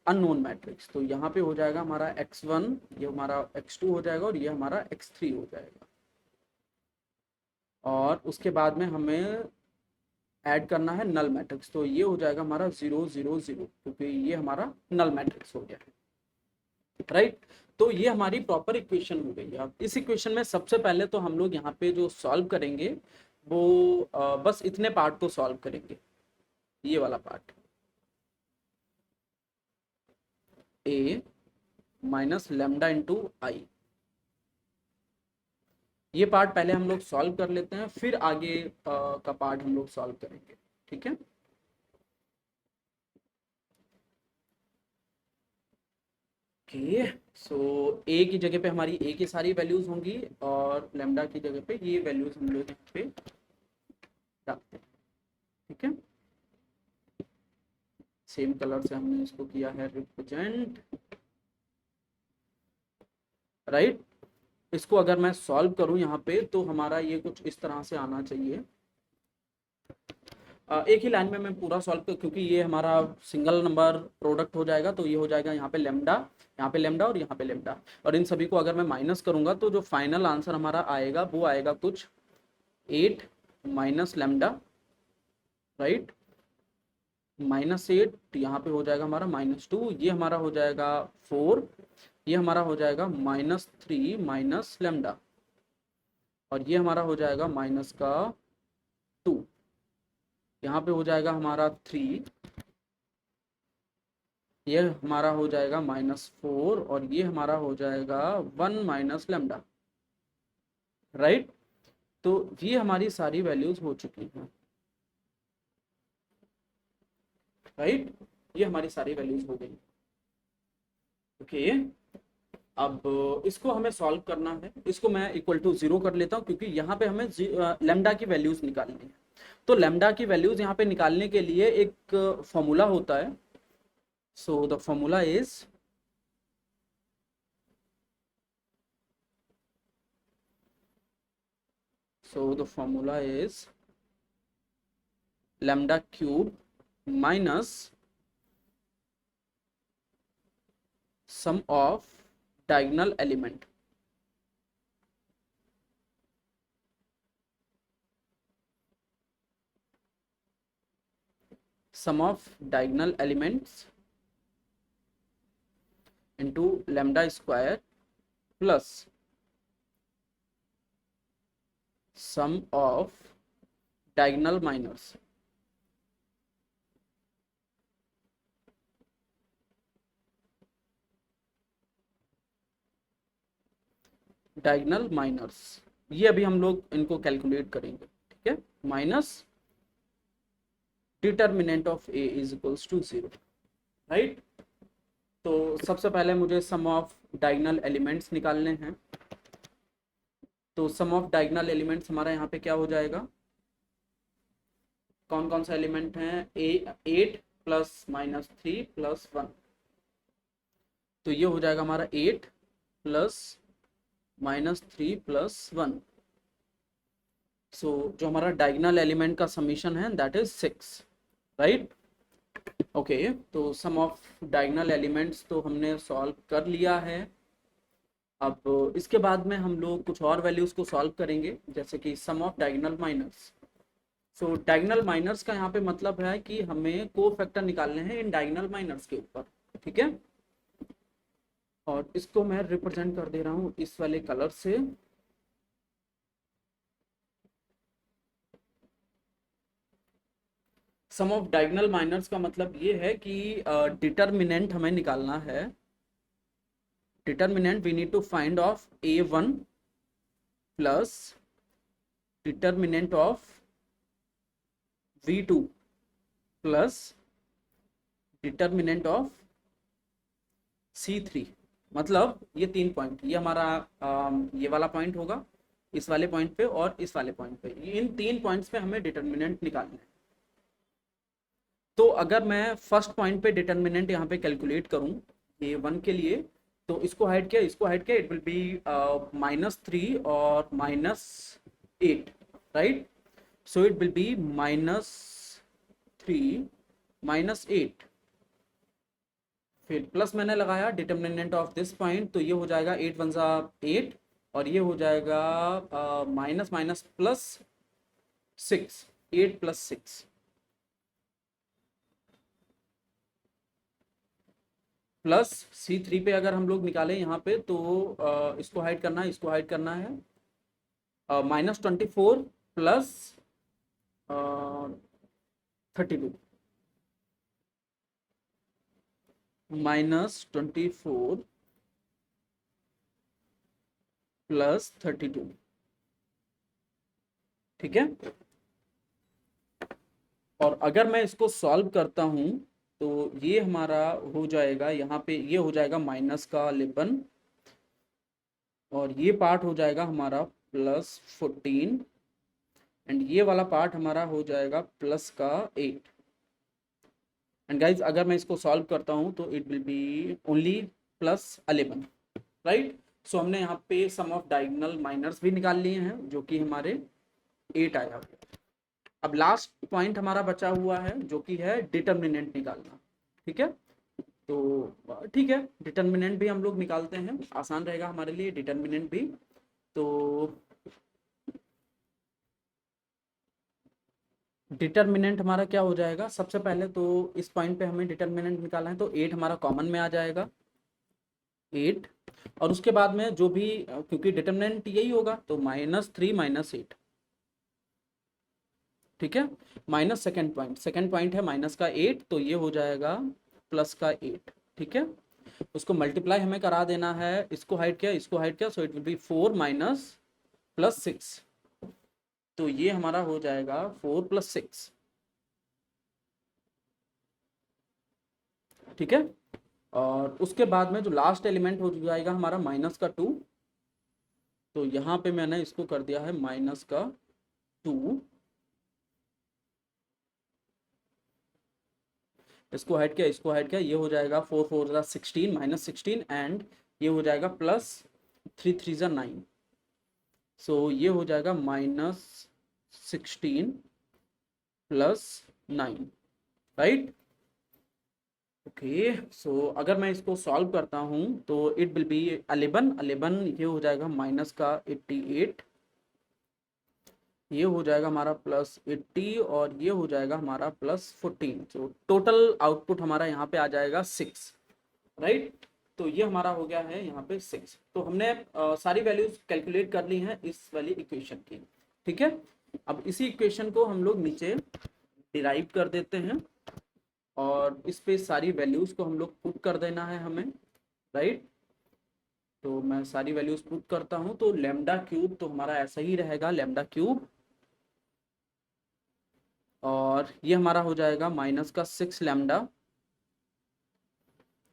अननोन मैट्रिक्स। तो यहाँ पे हो जाएगा हमारा x1, ये हमारा x2 हो जाएगा, और ये हमारा x3 हो जाएगा, और उसके बाद में हमें ऐड करना है नल मैट्रिक्स। तो ये हो जाएगा हमारा 0 0 0, क्योंकि ये हमारा नल मैट्रिक्स हो गया है, राइट? तो ये हमारी प्रॉपर इक्वेशन हो गई है। अब इस इक्वेशन में सबसे पहले तो हम लोग यहाँ पे जो सॉल्व करेंगे वो बस इतने पार्ट को सॉल्व करेंगे, ये वाला part a minus lambda into I. ये पार्ट पहले हम लोग सॉल्व कर लेते हैं, फिर आगे का पार्ट हम लोग सॉल्व करेंगे, ठीक है। ओके, सो ए की जगह पे हमारी ए की सारी वैल्यूज होंगी और लेमडा की जगह पे ये वैल्यूज हम लोग यहाँ पे रखते हैं, ठीक है। सेम कलर से हमने इसको किया है रिप्रेजेंट, राइट। इसको अगर मैं सॉल्व करूं यहाँ पे तो हमारा ये कुछ इस तरह से आना चाहिए। एक ही लाइन में मैं पूरा सॉल्व कर, क्योंकि ये हमारा सिंगल नंबर प्रोडक्ट हो जाएगा, तो ये हो जाएगा यहाँ पे लेमडा, यहाँ पे लेमडा और यहाँ पे लेमडा, और इन सभी को अगर मैं माइनस करूंगा तो जो फाइनल आंसर हमारा आएगा वो आएगा कुछ 8 माइनस लेमडा, राइट, -8, यहाँ पे हो जाएगा हमारा -2, ये हमारा हो जाएगा 4, ये हमारा हो जाएगा -3 माइनस लेमडा, और ये हमारा हो जाएगा माइनस का 2, यहाँ पे हो जाएगा हमारा 3, ये हमारा हो जाएगा -4, और ये हमारा हो जाएगा 1 माइनस लेमडा, राइट। तो ये हमारी सारी वैल्यूज हो चुकी हैं, राइट, ये हमारी सारी वैल्यूज हो गई। ओके, अब इसको हमें सॉल्व करना है। इसको मैं इक्वल टू 0 कर लेता हूँ, क्योंकि यहाँ पे हमें लेमडा की वैल्यूज निकालनी है। तो लेमडा की वैल्यूज यहाँ पे निकालने के लिए एक फॉर्मूला होता है। So the formula is lambda cube minus sum of diagonal element. Sum of diagonal elements into lambda square plus sum of diagonal minors. Diagonal minors, ये अभी हम लोग इनको कैलकुलेट करेंगे, ठीक है। Minus determinant of A is equals to 0, right. तो सबसे पहले मुझे सम ऑफ डायगोनल एलिमेंट्स निकालने हैं। तो सम ऑफ डायगोनल एलिमेंट्स हमारा यहाँ पे क्या हो जाएगा, कौन कौन सा एलिमेंट है, 8 प्लस -3 प्लस 1, तो ये हो जाएगा हमारा 8 प्लस -3 प्लस 1। सो जो हमारा डायगोनल एलिमेंट का समीशन है दैट इज 6, राइट। ओके, तो सम ऑफ डायगोनल एलिमेंट्स तो हमने सॉल्व कर लिया है। अब इसके बाद में हम लोग कुछ और वैल्यूज को सॉल्व करेंगे, जैसे कि sum of diagonal minors. So diagonal minors का यहाँ पे मतलब है कि हमें को फैक्टर निकालने हैं इन डायगोनल माइनर्स के ऊपर, ठीक है। और इसको मैं रिप्रेजेंट कर दे रहा हूँ इस वाले कलर से। सम ऑफ डायगोनल माइनर्स का मतलब ये है कि डिटर्मिनेंट हमें निकालना है। Determinant we need to find of a1 plus determinant of v2 plus determinant of c3। मतलब ये 3 पॉइंट, ये हमारा ये वाला पॉइंट होगा इस वाले पॉइंट पे और इस वाले पॉइंट पे, इन 3 पॉइंट्स पे हमें डिटर्मिनेंट निकालना है। तो अगर मैं फर्स्ट पॉइंट पे डिटर्मिनेंट यहाँ पे कैलकुलेट करूँ a1 के लिए, तो इसको हाइड किया, इसको हाइड किया, इट विल बी -3 और -8, right. So it will B -3 -8, फिर प्लस मैंने लगाया डिटर्मिनेंट ऑफ दिस पॉइंट, तो ये हो जाएगा 8 1 8, और ये हो जाएगा minus minus plus 6, 8 plus 6 plus C3 पे अगर हम लोग निकालें यहाँ पे, तो इसको हाइड करना है, इसको हाइड करना है, -24 प्लस 32, -24 प्लस 32, ठीक है। और अगर मैं इसको सॉल्व करता हूं तो ये हमारा हो जाएगा, यहाँ पे ये हो जाएगा -11 और ये पार्ट हो जाएगा हमारा +14 एंड ये वाला पार्ट हमारा हो जाएगा +8। एंड गाइज अगर मैं इसको सॉल्व करता हूँ तो it will be only +11, right. So हमने यहाँ पे सम ऑफ डायगोनल माइनर्स भी निकाल लिए हैं जो कि हमारे 8 आया। अब लास्ट पॉइंट हमारा बचा हुआ है जो कि है डिटर्मिनेंट निकालना, ठीक है। तो ठीक है, डिटर्मिनेंट भी हम लोग निकालते हैं, आसान रहेगा हमारे लिए डिटर्मिनेंट भी। तो डिटर्मिनेंट हमारा क्या हो जाएगा, सबसे पहले तो इस पॉइंट पे हमें डिटर्मिनेंट निकालना है तो 8 हमारा कॉमन में आ जाएगा, 8। और उसके बाद में जो भी, क्योंकि डिटर्मिनेंट यही होगा तो -3 - 8, ठीक है। माइनस सेकेंड पॉइंट है -8 तो ये हो जाएगा +8, ठीक है। उसको मल्टीप्लाई हमें करा देना है, इसको हाइड किया इसको हाइड किया, सो इट विल बी 4 - +6, तो ये हमारा हो जाएगा 4 + 6, ठीक है। और उसके बाद में जो लास्ट एलिमेंट हो जाएगा हमारा -2, तो यहाँ पे मैंने इसको कर दिया है -2, इसको हाइड किया इसको हाइड किया, ये हो जाएगा 4 4 16 -16 एंड ये हो जाएगा +3 3 9, सो ये हो जाएगा -16 + 9, राइट। ओके, सो अगर मैं इसको सॉल्व करता हूँ तो इट विल बी 11, ये हो जाएगा -88, ये हो जाएगा हमारा +80 और ये हो जाएगा हमारा +14, सो टोटल आउटपुट हमारा यहाँ पे आ जाएगा 6, राइट। तो ये हमारा हो गया है यहाँ पे 6। तो हमने सारी वैल्यूज कैलकुलेट कर ली हैं इस वाली इक्वेशन की, ठीक है। अब इसी इक्वेशन को हम लोग नीचे डिराइव कर देते हैं और इस पे सारी वैल्यूज को हम लोग पुट कर देना है हमें, राइट। तो मैं सारी वैल्यूज पुट करता हूँ तो λ³ तो हमारा ऐसा ही रहेगा λ³, और ये हमारा हो जाएगा -6 λ²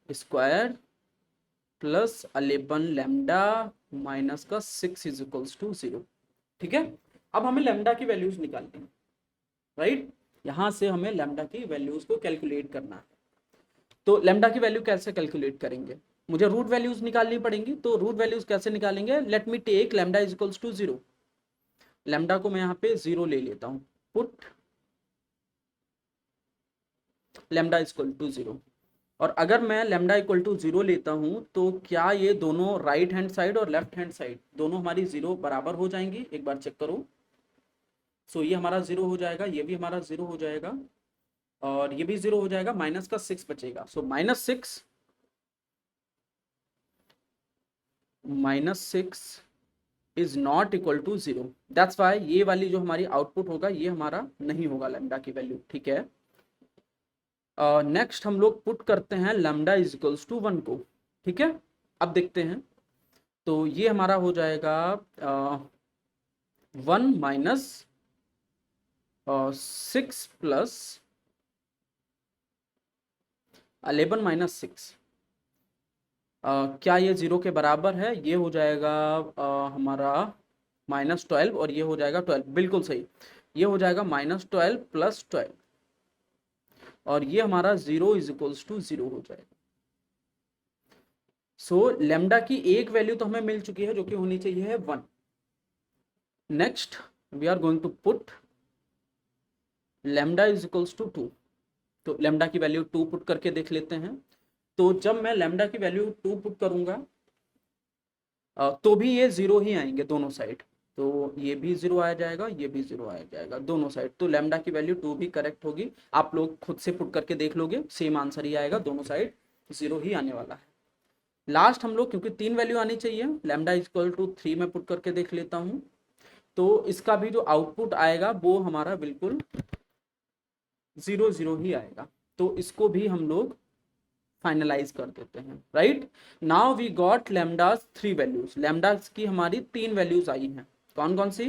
+11 λ -6 = 0, ठीक है। अब हमें लैम्डा की वैल्यूज निकालनी है, राइट। यहाँ से हमें लैम्डा की वैल्यूज को कैलकुलेट करना है। तो लैम्डा की वैल्यू कैसे कैलकुलेट करेंगे, मुझे रूट वैल्यूज निकालनी पड़ेंगी। तो रूट वैल्यूज कैसे निकालेंगे, लेट मी टेक λ = 0, लैम्डा को मैं यहाँ पे 0 ले लेता हूँ, पुट λ = 0। और अगर मैं λ = 0 लेता हूँ तो क्या ये दोनों राइट हैंड साइड और लेफ्ट हैंड साइड दोनों हमारी 0 बराबर हो जाएंगी, एक बार चेक करो। सो ये हमारा 0 हो जाएगा, ये भी हमारा 0 हो जाएगा और ये भी 0 हो जाएगा, -6 बचेगा। So -6 is not equal to 0, that's why ये वाली जो हमारी आउटपुट होगा ये हमारा नहीं होगा लैम्डा की वैल्यू, ठीक है। नेक्स्ट हम लोग पुट करते हैं λ = 1 को, ठीक है। अब देखते हैं, तो ये हमारा हो जाएगा 1 - 6 + 11 - 6, क्या ये 0 के बराबर है, ये हो जाएगा हमारा -12 और ये हो जाएगा 12, बिल्कुल सही, ये हो जाएगा -12 + 12 और ये हमारा 0 = 0 हो जाएगा। सो लैम्डा की एक वैल्यू तो हमें मिल चुकी है जो कि होनी चाहिए है 1। Next we are going to put λ = 2, तो लैम्डा की वैल्यू 2 पुट करके देख लेते हैं। तो जब मैं लैम्डा की वैल्यू 2 पुट करूंगा तो भी ये 0 ही आएंगे दोनों साइड, तो ये भी 0 आ जाएगा, ये भी 0 आ जाएगा दोनों साइड, तो लैम्डा की वैल्यू 2 भी करेक्ट होगी। आप लोग खुद से पुट करके देख लोगे, सेम आंसर ही आएगा, दोनों साइड 0 ही आने वाला है। लास्ट हम लोग, क्योंकि 3 वैल्यू आनी चाहिए, λ = 3 में पुट करके देख लेता हूँ, तो इसका भी जो आउटपुट आएगा वो हमारा बिल्कुल 0 0 ही आएगा। तो इसको भी हम लोग फाइनलाइज कर देते हैं, right. Now we got lambdas 3 values, lambdas की हमारी 3 वैल्यूज आई हैं, कौन कौन सी,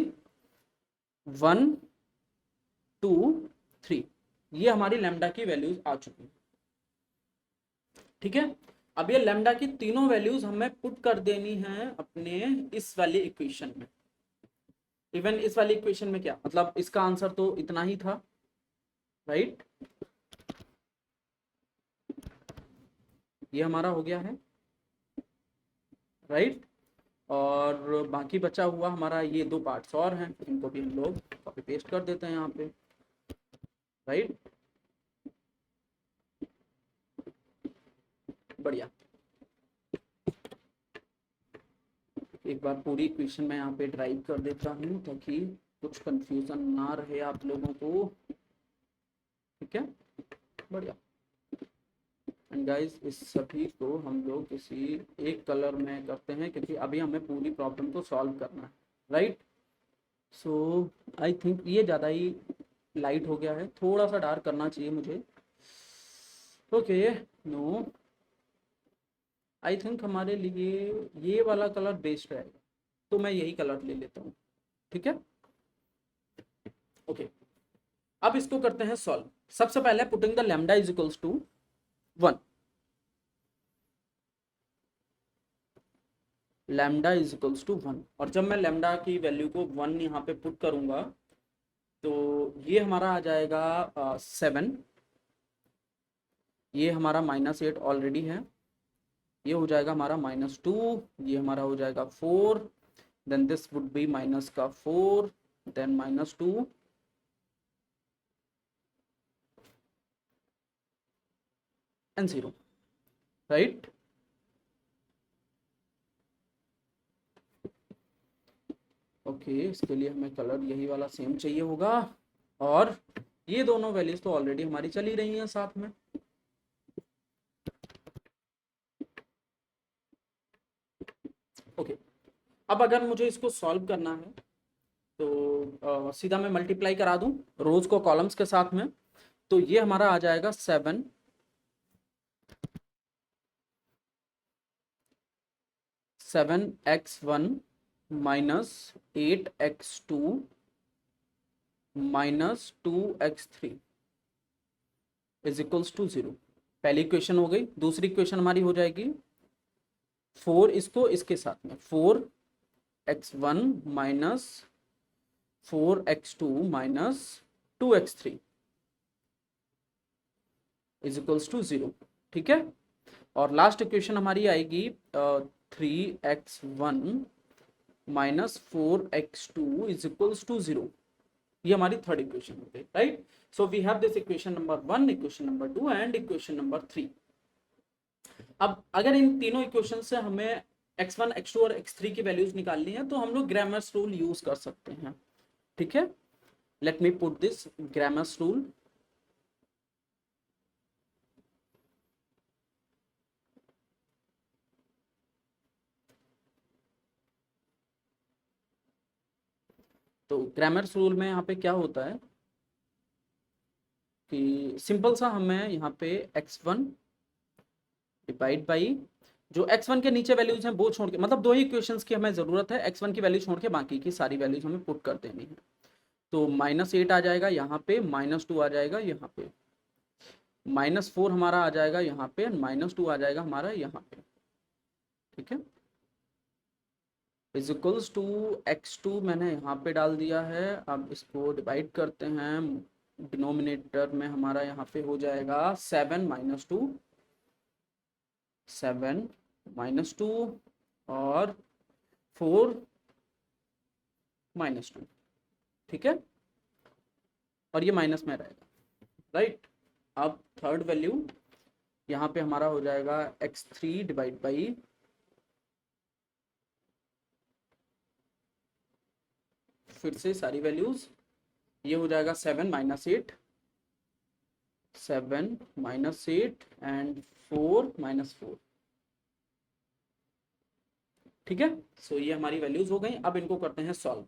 1 2 3, ये हमारी लैम्डा की वैल्यूज आ चुकी हैं, ठीक है। अब ये लैम्डा की तीनों वैल्यूज हमें पुट कर देनी है अपने इस वाली इक्वेशन में। इवन इस वाली इक्वेशन में क्या मतलब, इसका आंसर तो इतना ही था, राइट। ये हमारा हो गया है, राइट। और बाकी बचा हुआ हमारा ये 2 पार्ट्स और हैं, इनको भी हम लोग कॉपी पेस्ट कर देते हैं यहाँ पे, राइट। बढ़िया, एक बार पूरी इक्वेशन मैं यहाँ पे ड्राइव कर देता हूँ ताकि कुछ कंफ्यूजन ना रहे आप लोगों को, ठीक है। बढ़िया। एंड गाइस इस सभी को हम लोग किसी एक कलर में करते हैं क्योंकि अभी हमें पूरी प्रॉब्लम को सॉल्व करना है, राइट। सो आई थिंक ये ज़्यादा ही लाइट हो गया है, थोड़ा सा डार्क करना चाहिए मुझे, ओके। नो, आई थिंक हमारे लिए ये वाला कलर बेस्ट रहेगा, तो मैं यही कलर ले लेता हूँ, ठीक है, ओके। अब इसको करते हैं सॉल्व। सबसे पहले putting the lambda is equals to 1, lambda is equals to 1, और जब मैं लैम्डा की वैल्यू को 1 यहाँ पे पुट करूंगा तो ये हमारा आ जाएगा 7, ये हमारा -8 ऑलरेडी है, ये हो जाएगा हमारा -2, ये हमारा हो जाएगा 4, then this would be minus का 4, देन -2, एंड 0, राइट। ओके, इसके लिए हमें कलर यही वाला सेम चाहिए होगा, और ये दोनों वैल्यूज तो ऑलरेडी हमारी चली रही हैं साथ में, ओके। अब अगर मुझे इसको सॉल्व करना है तो सीधा मैं मल्टीप्लाई करा दूं रोज को कॉलम्स के साथ में, तो ये हमारा आ जाएगा 7x1 minus 8x2 minus 2x3 is equals to 0। पहली इक्वेशन हो गई, दूसरी इक्वेशन हमारी हो जाएगी 4 इसको इसके साथ में, 4x1 minus 4x2 minus 2x3 is equals to 0, ठीक है। और लास्ट इक्वेशन हमारी आएगी 3x1 minus 4x2 is equals to 0, ये हमारी थर्ड इक्वेशन हो गई, right. So we have this equation number 1, equation number 2 and equation number 3। अब अगर इन तीनों इक्वेशन से हमें x1 x2 और x3 की वैल्यूज निकालनी है तो हम लोग ग्रामर्स रूल यूज कर सकते हैं, ठीक है। Let me put this grammars rule, तो ग्रामर्स रूल में यहाँ पे क्या होता है कि सिंपल सा हमें यहाँ पे x1 डिवाइड बाई जो x1 के नीचे वैल्यूज हैं वो छोड़ के, मतलब दो ही इक्वेशंस की हमें जरूरत है, x1 की वैल्यू छोड़ के बाकी की सारी वैल्यूज हमें पुट कर देनी है। तो -8 आ जाएगा यहाँ पे, -2 आ जाएगा यहाँ पे, -4 हमारा आ जाएगा यहाँ पे, -2 आ जाएगा हमारा यहाँ पे, ठीक है। इज इक्वल्स टू x2 मैंने यहाँ पे डाल दिया है। अब इसको डिवाइड करते हैं, डिनोमिनेटर में हमारा यहाँ पे हो जाएगा 7 -2, 7 -2 और 4 -2, ठीक है। और ये माइनस में रहेगा, राइट। अब थर्ड वैल्यू यहाँ पे हमारा हो जाएगा x3 डिवाइड बाई फिर से सारी वैल्यूज, ये हो जाएगा 7 -8, 7 -8 एंड 4 -4, ठीक है। सो ये हमारी वैल्यूज हो गई। अब इनको करते हैं सॉल्व।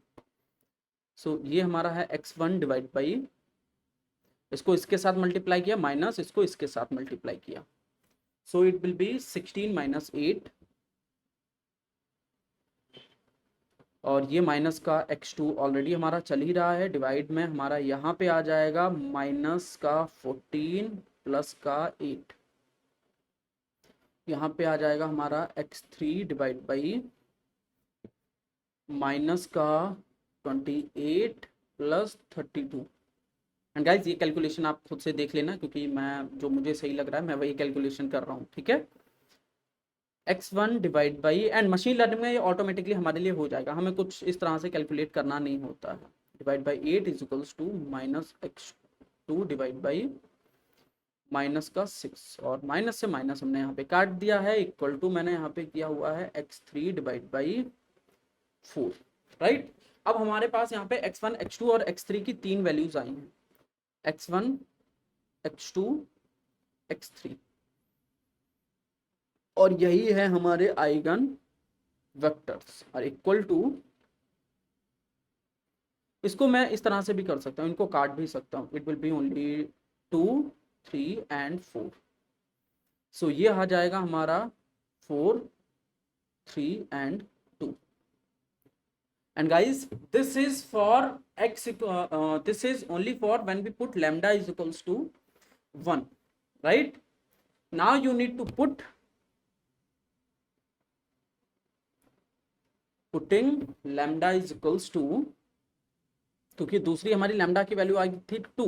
सो ये हमारा है x1 डिवाइड बाई, इसको इसके साथ मल्टीप्लाई किया, माइनस इसको इसके साथ मल्टीप्लाई किया, so it will B 16 minus 8, और ये माइनस का x2 ऑलरेडी हमारा चल ही रहा है, डिवाइड में हमारा यहाँ पे आ जाएगा माइनस का 14 प्लस का 8, यहाँ पे आ जाएगा हमारा x3 डिवाइड बाई माइनस का 28 प्लस 32। एंड गाइज ये कैलकुलेशन आप खुद से देख लेना, क्योंकि मैं जो मुझे सही लग रहा है मैं वही कैलकुलेशन कर रहा हूँ, ठीक है। x1 divide by, and machine learning में ये ऑटोमेटिकली हमारे लिए हो जाएगा, हमें कुछ इस तरह से कैलकुलेट करना नहीं होता है। Divide by 8 is equals to minus x2 divide by minus का 6, और माइनस से माइनस हमने यहाँ पे काट दिया है, इक्वल टू मैंने यहाँ पे किया हुआ है x3 डिवाइड बाई 4, राइट। अब हमारे पास यहाँ पे x1 x2 और x3 की 3 वैल्यूज आई हैं, x1 x2 x3, और यही है हमारे आइगन वेक्टर्स, और इक्वल टू, इसको मैं इस तरह से भी कर सकता हूँ, इनको काट भी सकता हूँ, it will be only 2 3 and 4। सो ये आ जाएगा हमारा 4 3 and 2। And guys this is for x, this is only for when we put lambda is equals to 1, right? Now you need to putting lambda is equals to, क्योंकि दूसरी हमारी lambda की value आई थी 2,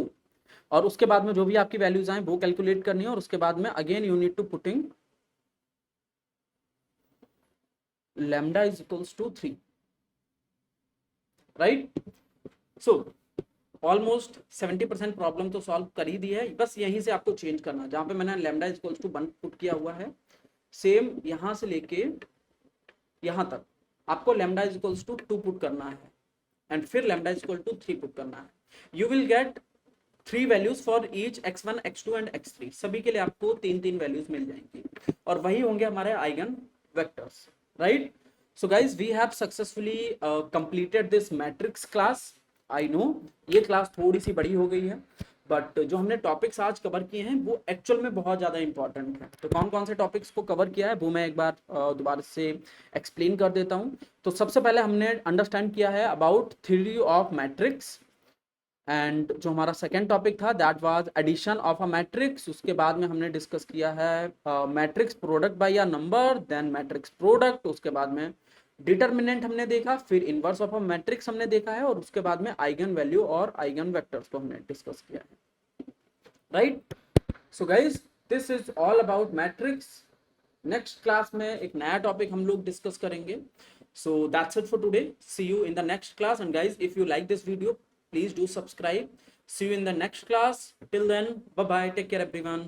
और उसके बाद में जो भी आपकी वैल्यूज आए वो कैलकुलेट करनी है, और उसके बाद में again you need to putting lambda is equals to 3, right. So almost 70% problem तो सॉल्व कर ही दी है, बस यहीं से आपको चेंज करना, जहां पे मैंने lambda is equals to 1 put किया हुआ है, सेम यहां से लेके यहां तक आपको lambda is equals to 2 put करना है, एंड फिर lambda is equal to 3 put करना है। You will get 3 values for each x1 x2 and x3, सभी के लिए आपको 3 वैल्यूज मिल जाएंगी, और वही होंगे हमारे eigen vectors, right. So guys we have successfully completed this matrix class. I know ये क्लास थोड़ी सी बड़ी हो गई है, बट जो हमने टॉपिक्स आज कवर किए हैं वो एक्चुअल में बहुत ज़्यादा इंपॉर्टेंट है। तो कौन कौन से टॉपिक्स को कवर किया है वो मैं एक बार दोबारा से एक्सप्लेन कर देता हूँ। तो सबसे पहले हमने अंडरस्टैंड किया है about theory of matrix, and जो हमारा सेकेंड टॉपिक था that was addition of a matrix. उसके बाद में हमने डिस्कस किया है matrix product by a number, then matrix product, उसके बाद में डिटर्मिनेंट हमने देखा, फिर इनवर्स ऑफ अ मैट्रिक्स हमने देखा है, और उसके बाद में आइगन वैल्यू और आइगन वेक्टर्स को हमने डिस्कस किया है, right. So guys this is all about matrix. Next class में एक नया टॉपिक हम लोग डिस्कस करेंगे। So that's it for today. See you in the next class. And guys, if you like this video, please do subscribe. See you in the next class. Till then, bye bye. Take care, everyone.